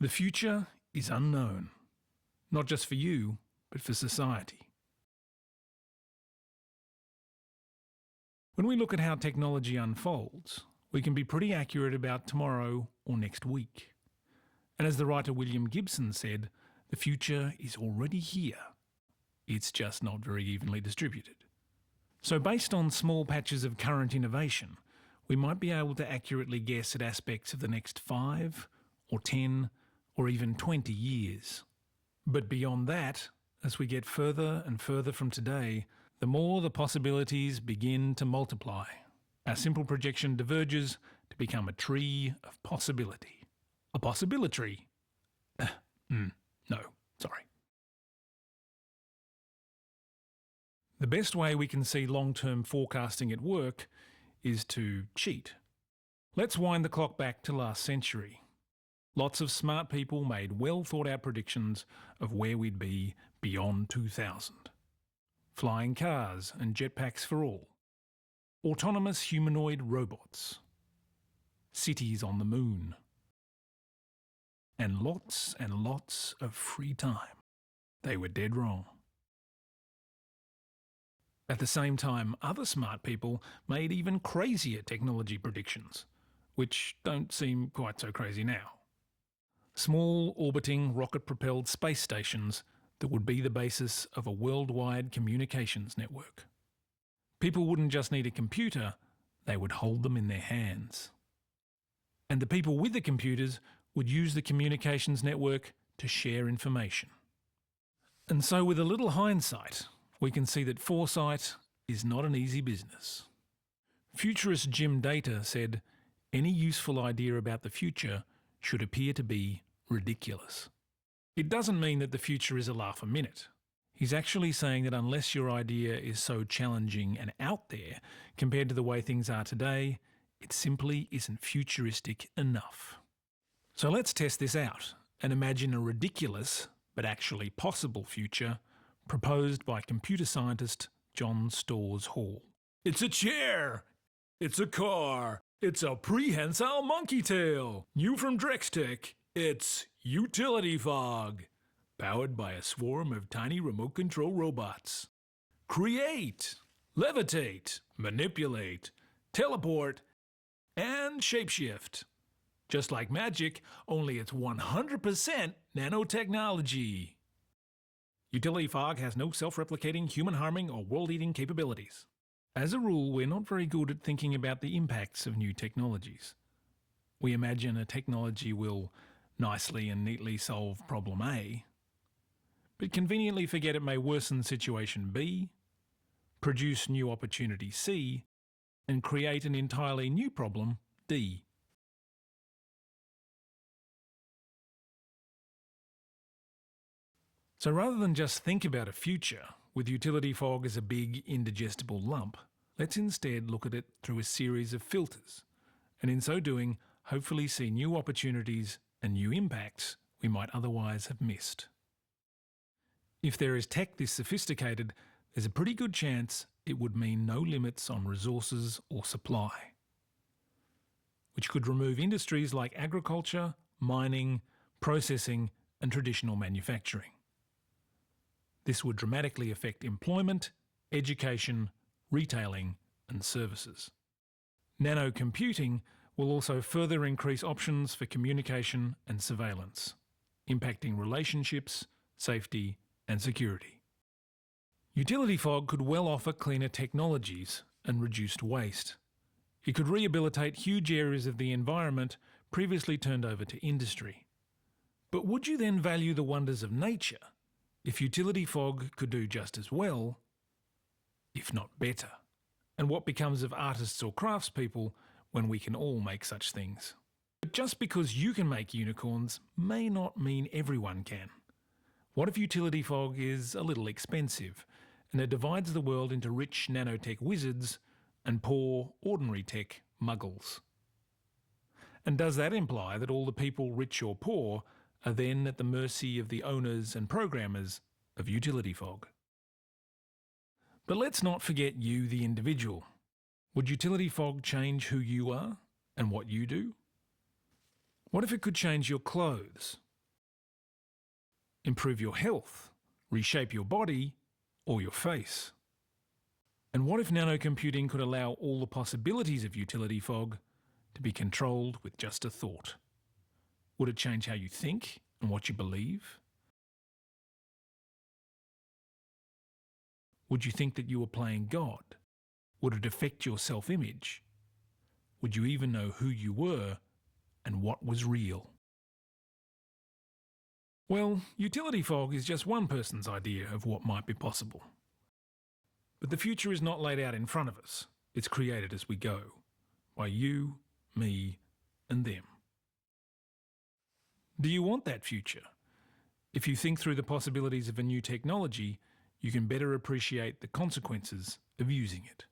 The future is unknown, not just for you, but for society. When we look at how technology unfolds, we can be pretty accurate about tomorrow or next week. And as the writer William Gibson said, the future is already here. It's just not very evenly distributed. So based on small patches of current innovation, we might be able to accurately guess at aspects of the next 5 or 10 or even 20 years. But beyond that, as we get further and further from today, the more the possibilities begin to multiply. Our simple projection diverges to become a tree of possibility. A possibility. No, sorry. The best way we can see long-term forecasting at work is to cheat. Let's wind the clock back to last century. Lots of smart people made well-thought-out predictions of where we'd be beyond 2000. Flying cars and jetpacks for all. Autonomous humanoid robots. Cities on the moon. And lots of free time. They were dead wrong. At the same time, other smart people made even crazier technology predictions, which don't seem quite so crazy now. Small, orbiting, rocket-propelled space stations that would be the basis of a worldwide communications network. People wouldn't just need a computer, they would hold them in their hands. And the people with the computers would use the communications network to share information. And so with a little hindsight, we can see that foresight is not an easy business. Futurist Jim Data said, "Any useful idea about the future should appear to be ridiculous." It doesn't mean that the future is a laugh a minute. He's actually saying that unless your idea is so challenging and out there compared to the way things are today, it simply isn't futuristic enough. So let's test this out and imagine a ridiculous, but actually possible future proposed by computer scientist John Storrs Hall. It's a chair! It's a car! It's a prehensile monkey tail! New from Drextech, it's Utility Fog, powered by a swarm of tiny remote control robots. Create, levitate, manipulate, teleport, and shapeshift. Just like magic, only it's 100% nanotechnology. Utility Fog has no self-replicating, human-harming or world-eating capabilities. As a rule, we're not very good at thinking about the impacts of new technologies. We imagine a technology will nicely and neatly solve problem A, but conveniently forget it may worsen situation B, produce new opportunity C, and create an entirely new problem D. So rather than just think about a future with utility fog as a big indigestible lump, let's instead look at it through a series of filters, and in so doing, hopefully see new opportunities and new impacts we might otherwise have missed. If there is tech this sophisticated, there's a pretty good chance it would mean no limits on resources or supply, which could remove industries like agriculture, mining, processing and traditional manufacturing. This would dramatically affect employment, education, retailing and services. Nanocomputing will also further increase options for communication and surveillance, impacting relationships, safety and security. Utility fog could well offer cleaner technologies and reduced waste. It could rehabilitate huge areas of the environment previously turned over to industry. But would you then value the wonders of nature if utility fog could do just as well, if not better? And what becomes of artists or craftspeople when we can all make such things? But just because you can make unicorns may not mean everyone can. What if utility fog is a little expensive and it divides the world into rich nanotech wizards and poor, ordinary tech muggles? And does that imply that all the people, rich or poor, are then at the mercy of the owners and programmers of utility fog? But let's not forget you, the individual. Would utility fog change who you are and what you do? What if it could change your clothes, improve your health, reshape your body, or your face? And what if nanocomputing could allow all the possibilities of utility fog to be controlled with just a thought? Would it change how you think and what you believe? Would you think that you were playing God? Would it affect your self-image? Would you even know who you were and what was real? Well, utility fog is just one person's idea of what might be possible. But the future is not laid out in front of us. It's created as we go, by you, me, and them. Do you want that future? If you think through the possibilities of a new technology, you can better appreciate the consequences of using it.